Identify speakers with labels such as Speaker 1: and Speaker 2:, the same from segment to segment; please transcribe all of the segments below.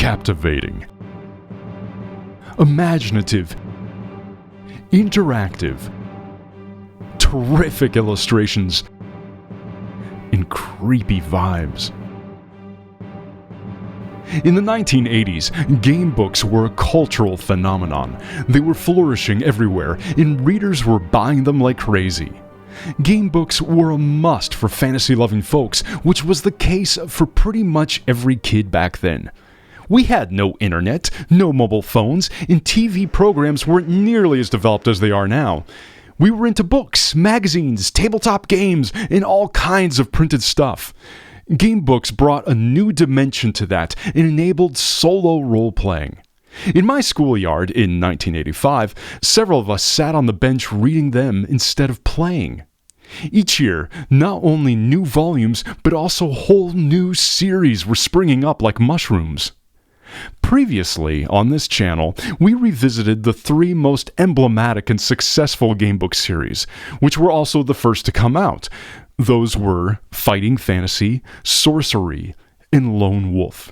Speaker 1: captivating, imaginative, interactive, terrific illustrations, and creepy vibes. In the 1980s, gamebooks were a cultural phenomenon. They were flourishing everywhere, and readers were buying them like crazy. Gamebooks were a must for fantasy-loving folks, which was the case for pretty much every kid back then. We had no internet, no mobile phones, and TV programs weren't nearly as developed as they are now. We were into books, magazines, tabletop games, and all kinds of printed stuff. Gamebooks brought a new dimension to that and enabled solo role-playing. In my schoolyard in 1985, several of us sat on the bench reading them instead of playing. Each year, not only new volumes, but also whole new series were springing up like mushrooms. Previously, on this channel, we revisited the 3 most emblematic and successful gamebook series, which were also the first to come out. Those were Fighting Fantasy, Sorcery, and Lone Wolf.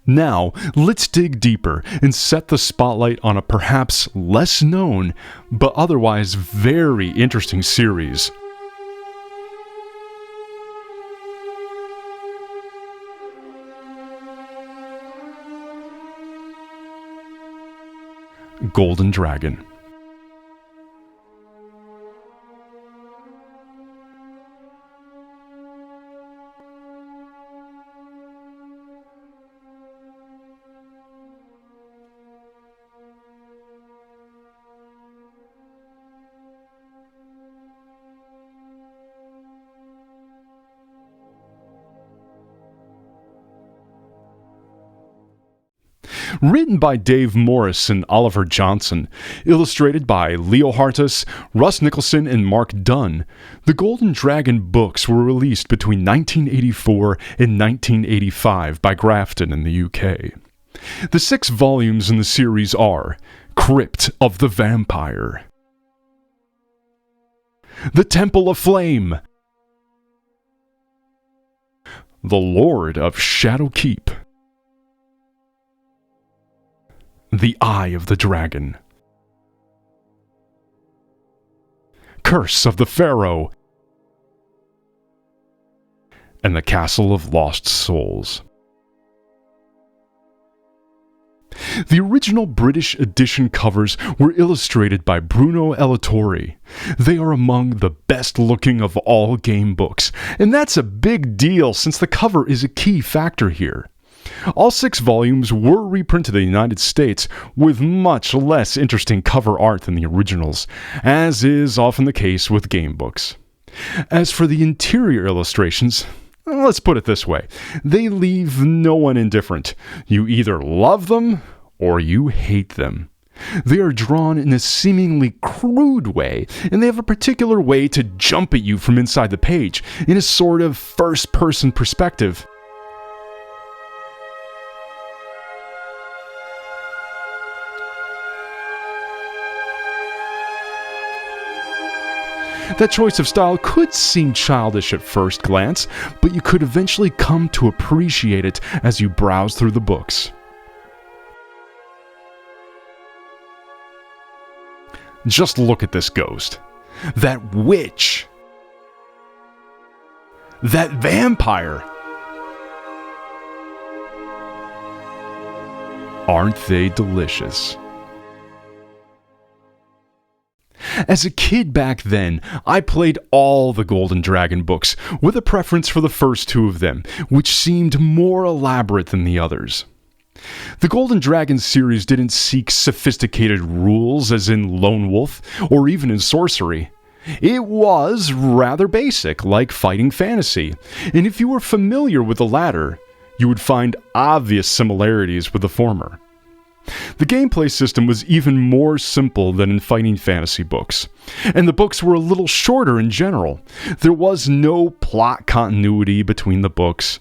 Speaker 1: Now, let's dig deeper and set the spotlight on a perhaps less known, but otherwise very interesting series. Golden Dragon. Written by Dave Morris and Oliver Johnson, illustrated by Leo Hartas, Russ Nicholson, and Mark Dunn, the Golden Dragon books were released between 1984 and 1985 by Grafton in the UK. The 6 volumes in the series are Crypt of the Vampire, The Temple of Flame, The Lord of Shadowkeep, The Eye of the Dragon, Curse of the Pharaoh, and The Castle of Lost Souls. The original British edition covers were illustrated by Bruno Elatori. They are among the best looking of all game books, and that's a big deal since the cover is a key factor here. All 6 volumes were reprinted in the United States with much less interesting cover art than the originals, as is often the case with game books. As for the interior illustrations, let's put it this way, they leave no one indifferent. You either love them or you hate them. They are drawn in a seemingly crude way, and they have a particular way to jump at you from inside the page, in a sort of first-person perspective. That choice of style could seem childish at first glance, but you could eventually come to appreciate it as you browse through the books. Just look at this ghost. That witch. That vampire. Aren't they delicious? As a kid back then, I played all the Golden Dragon books, with a preference for the first 2 of them, which seemed more elaborate than the others. The Golden Dragon series didn't seek sophisticated rules as in Lone Wolf, or even in Sorcery. It was rather basic, like Fighting Fantasy, and if you were familiar with the latter, you would find obvious similarities with the former. The gameplay system was even more simple than in Fighting Fantasy books, and the books were a little shorter in general. There was no plot continuity between the books.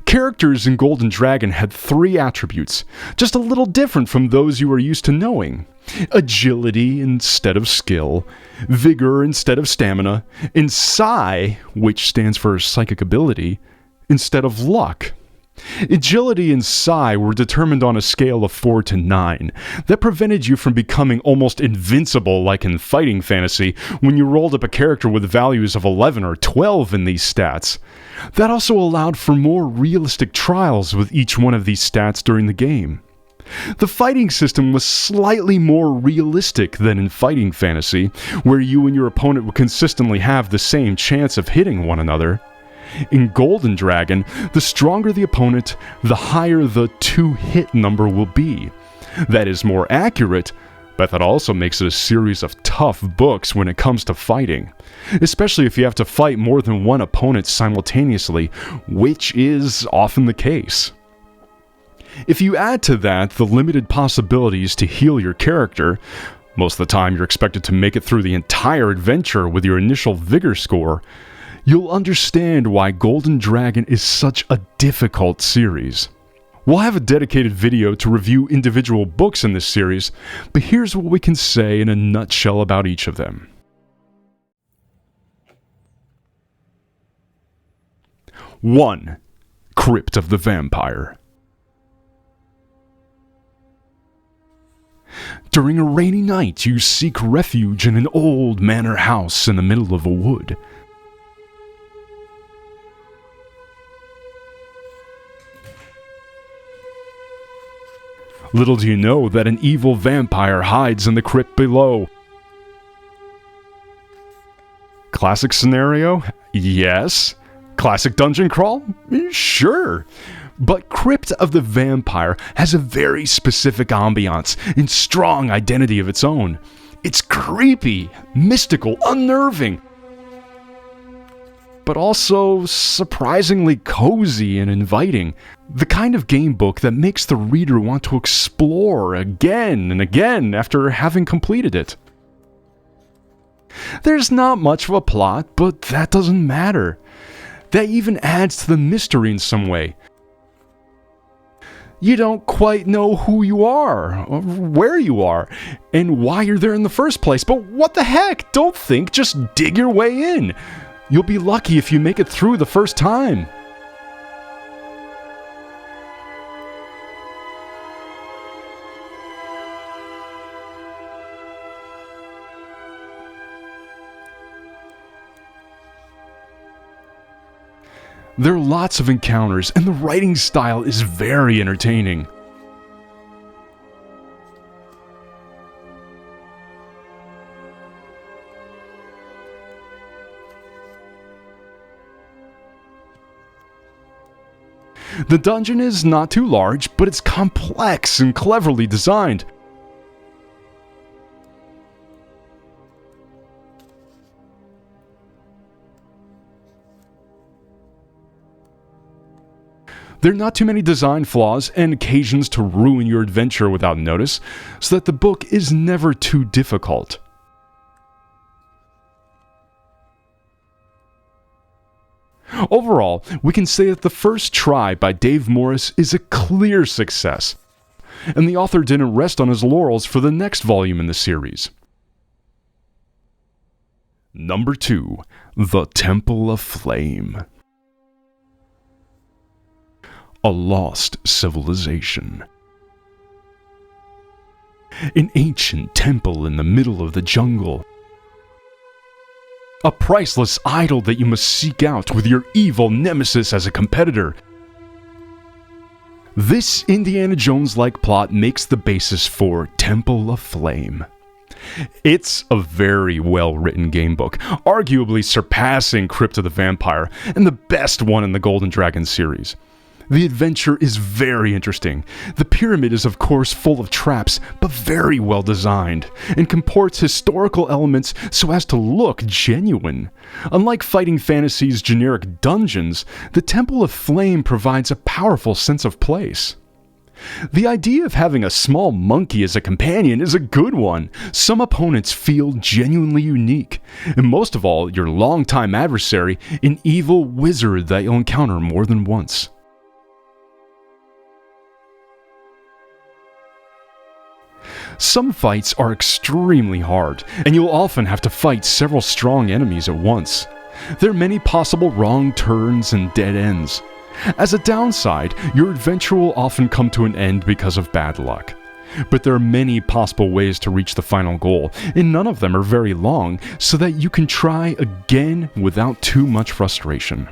Speaker 1: Characters in Golden Dragon had 3 attributes, just a little different from those you are used to knowing. Agility instead of skill, vigor instead of stamina, and psi, which stands for psychic ability, instead of luck. Agility and psi were determined on a scale of 4 to 9. That prevented you from becoming almost invincible like in fighting fantasy when you rolled up a character with values of 11 or 12 in these stats. That also allowed for more realistic trials with each one of these stats during the game. The fighting system was slightly more realistic than in fighting fantasy, where you and your opponent would consistently have the same chance of hitting one another. In Golden Dragon, the stronger the opponent, the higher the 2-hit number will be. That is more accurate, but that also makes it a series of tough books when it comes to fighting, especially if you have to fight more than one opponent simultaneously, which is often the case. If you add to that the limited possibilities to heal your character, most of the time you're expected to make it through the entire adventure with your initial vigor score, you'll understand why Golden Dragon is such a difficult series. We'll have a dedicated video to review individual books in this series, but here's what we can say in a nutshell about each of them. 1. Crypt of the Vampire. During a rainy night, you seek refuge in an old manor house in the middle of a wood. Little do you know that an evil vampire hides in the crypt below. Classic scenario? Yes. Classic dungeon crawl? Sure. But Crypt of the Vampire has a very specific ambiance and strong identity of its own. It's creepy, mystical, unnerving, but also surprisingly cozy and inviting. The kind of game book that makes the reader want to explore again and again after having completed it. There's not much of a plot, but that doesn't matter. That even adds to the mystery in some way. You don't quite know who you are, or where you are, and why you're there in the first place, but what the heck? Don't think, just dig your way in. You'll be lucky if you make it through the first time. There are lots of encounters, and the writing style is very entertaining. The dungeon is not too large, but it's complex and cleverly designed. There are not too many design flaws and occasions to ruin your adventure without notice, so that the book is never too difficult. Overall, we can say that The First Try by Dave Morris is a clear success, and the author didn't rest on his laurels for the next volume in the series. Number 2. The Temple of Flame. A lost civilization. An ancient temple in the middle of the jungle. A priceless idol that you must seek out with your evil nemesis as a competitor. This Indiana Jones-like plot makes the basis for Temple of Flame. It's a very well-written game book, arguably surpassing Crypt of the Vampire, and the best one in the Golden Dragon series. The adventure is very interesting. The pyramid is of course full of traps, but very well designed, and comports historical elements so as to look genuine. Unlike fighting fantasy's generic dungeons, the Temple of Flame provides a powerful sense of place. The idea of having a small monkey as a companion is a good one. Some opponents feel genuinely unique, and most of all, your longtime adversary, an evil wizard that you'll encounter more than once. Some fights are extremely hard, and you'll often have to fight several strong enemies at once. There are many possible wrong turns and dead ends. As a downside, your adventure will often come to an end because of bad luck. But there are many possible ways to reach the final goal, and none of them are very long, so that you can try again without too much frustration.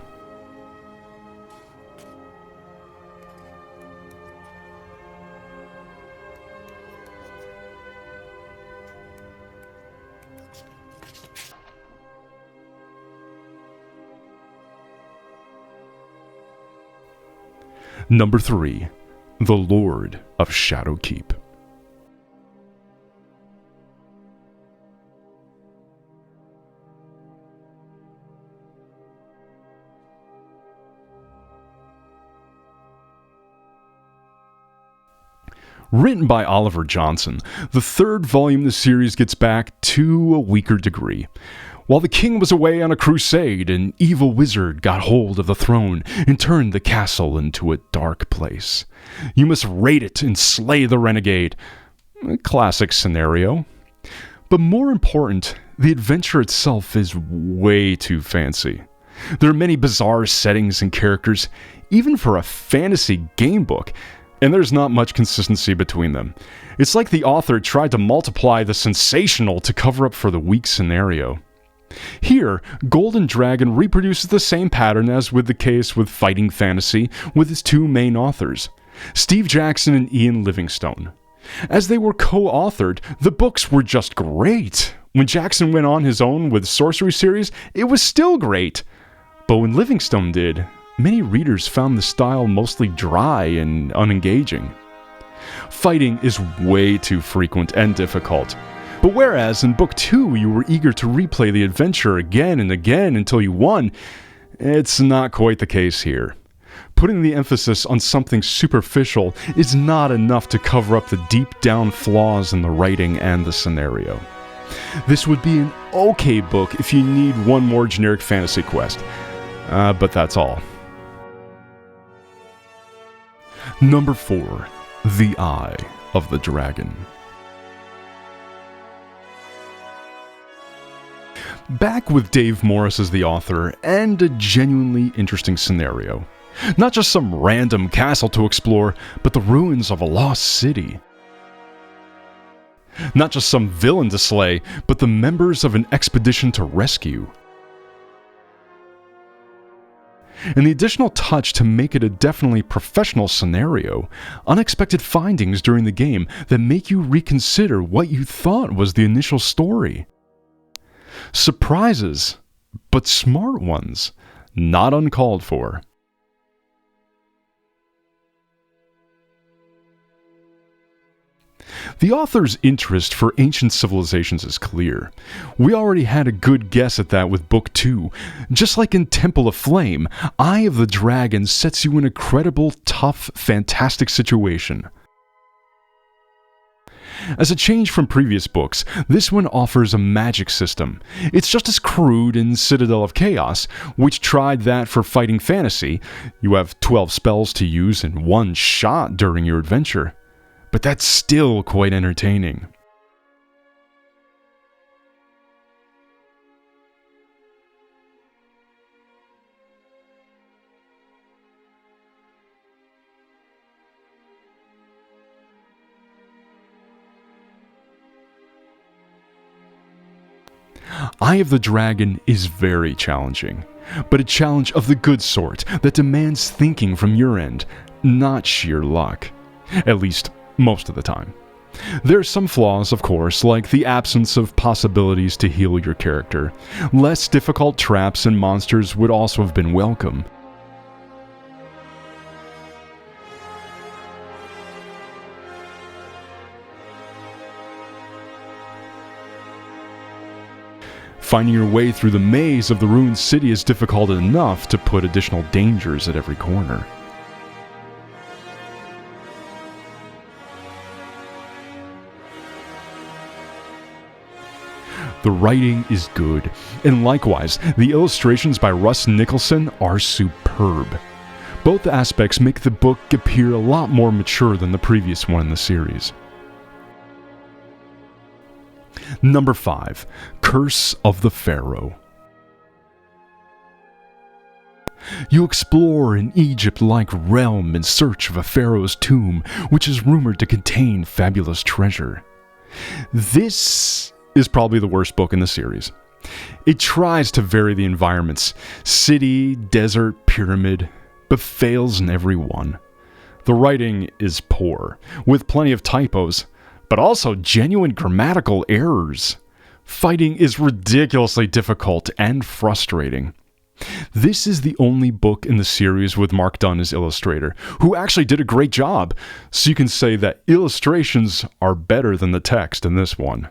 Speaker 1: Number 3. The Lord of Shadowkeep. Written by Oliver Johnson, the third volume of the series gets back to a weaker degree. While the king was away on a crusade, an evil wizard got hold of the throne and turned the castle into a dark place. You must raid it and slay the renegade. A classic scenario. But more important, the adventure itself is way too fancy. There are many bizarre settings and characters, even for a fantasy game book, and there's not much consistency between them. It's like the author tried to multiply the sensational to cover up for the weak scenario. Here, Golden Dragon reproduces the same pattern as with the case with fighting fantasy with its two main authors, Steve Jackson and Ian Livingstone. As they were co-authored, the books were just great. When Jackson went on his own with sorcery series, it was still great. But when Livingstone did, many readers found the style mostly dry and unengaging. Fighting is way too frequent and difficult. But whereas in Book 2 you were eager to replay the adventure again and again until you won, it's not quite the case here. Putting the emphasis on something superficial is not enough to cover up the deep down flaws in the writing and the scenario. This would be an okay book if you need one more generic fantasy quest, but that's all. Number 4. The Eye of the Dragon. Back with Dave Morris as the author, and a genuinely interesting scenario. Not just some random castle to explore, but the ruins of a lost city. Not just some villain to slay, but the members of an expedition to rescue. And the additional touch to make it a definitely professional scenario, unexpected findings during the game that make you reconsider what you thought was the initial story. Surprises, but smart ones, not uncalled for. The author's interest for ancient civilizations is clear. We already had a good guess at that with Book 2. Just like in Temple of Flame, Eye of the Dragon sets you in a credible, tough, fantastic situation. As a change from previous books, this one offers a magic system. It's just as crude in Citadel of Chaos, which tried that for fighting fantasy. You have 12 spells to use in one shot during your adventure. But that's still quite entertaining. Eye of the Dragon is very challenging, but a challenge of the good sort that demands thinking from your end, not sheer luck. At least, most of the time. There are some flaws, of course, like the absence of possibilities to heal your character. Less difficult traps and monsters would also have been welcome. Finding your way through the maze of the ruined city is difficult enough to put additional dangers at every corner. The writing is good, and likewise, the illustrations by Russ Nicholson are superb. Both aspects make the book appear a lot more mature than the previous one in the series. Number 5. Curse of the Pharaoh. You explore an Egypt-like realm in search of a pharaoh's tomb, which is rumored to contain fabulous treasure. This is probably the worst book in the series. It tries to vary the environments, city, desert, pyramid, but fails in every one. The writing is poor, with plenty of typos, but also genuine grammatical errors. Fighting is ridiculously difficult and frustrating. This is the only book in the series with Mark Dunn as illustrator, who actually did a great job, so you can say that illustrations are better than the text in this one.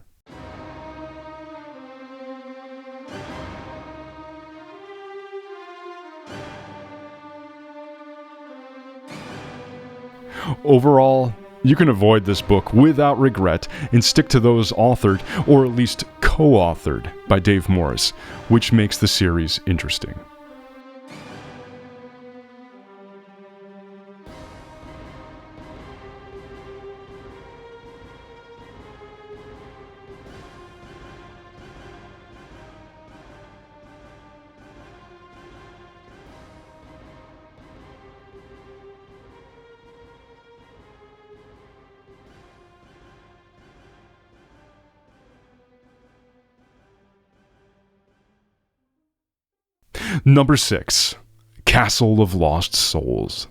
Speaker 1: Overall, you can avoid this book without regret and stick to those authored, or at least co-authored, by Dave Morris, which makes the series interesting. Number 6. Castle of Lost Souls.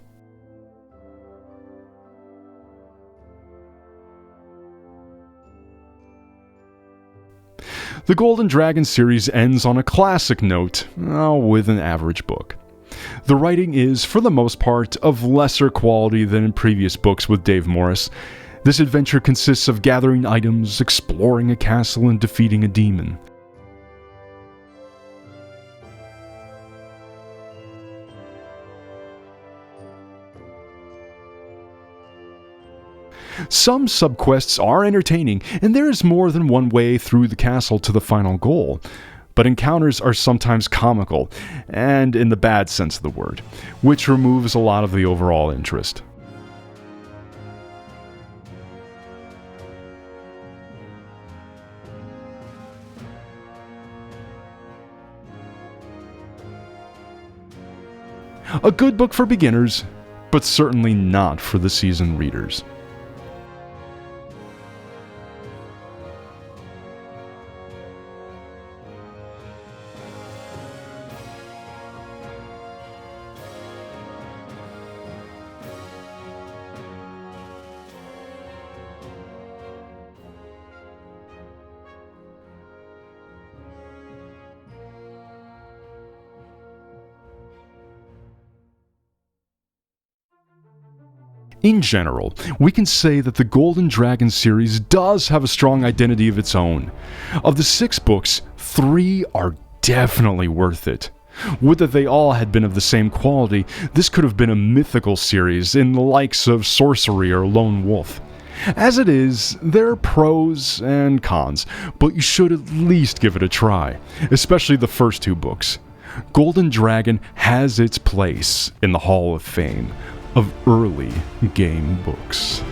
Speaker 1: The Golden Dragon series ends on a classic note, with an average book. The writing is, for the most part, of lesser quality than in previous books with Dave Morris. This adventure consists of gathering items, exploring a castle, and defeating a demon. Some subquests are entertaining, and there is more than one way through the castle to the final goal, but encounters are sometimes comical, and in the bad sense of the word, which removes a lot of the overall interest. A good book for beginners, but certainly not for the seasoned readers. In general, we can say that the Golden Dragon series does have a strong identity of its own. Of the 6 books, 3 are definitely worth it. Would that they all had been of the same quality, this could have been a mythical series in the likes of Sorcery or Lone Wolf. As it is, there are pros and cons, but you should at least give it a try, especially the first 2 books. Golden Dragon has its place in the Hall of Fame of early game books.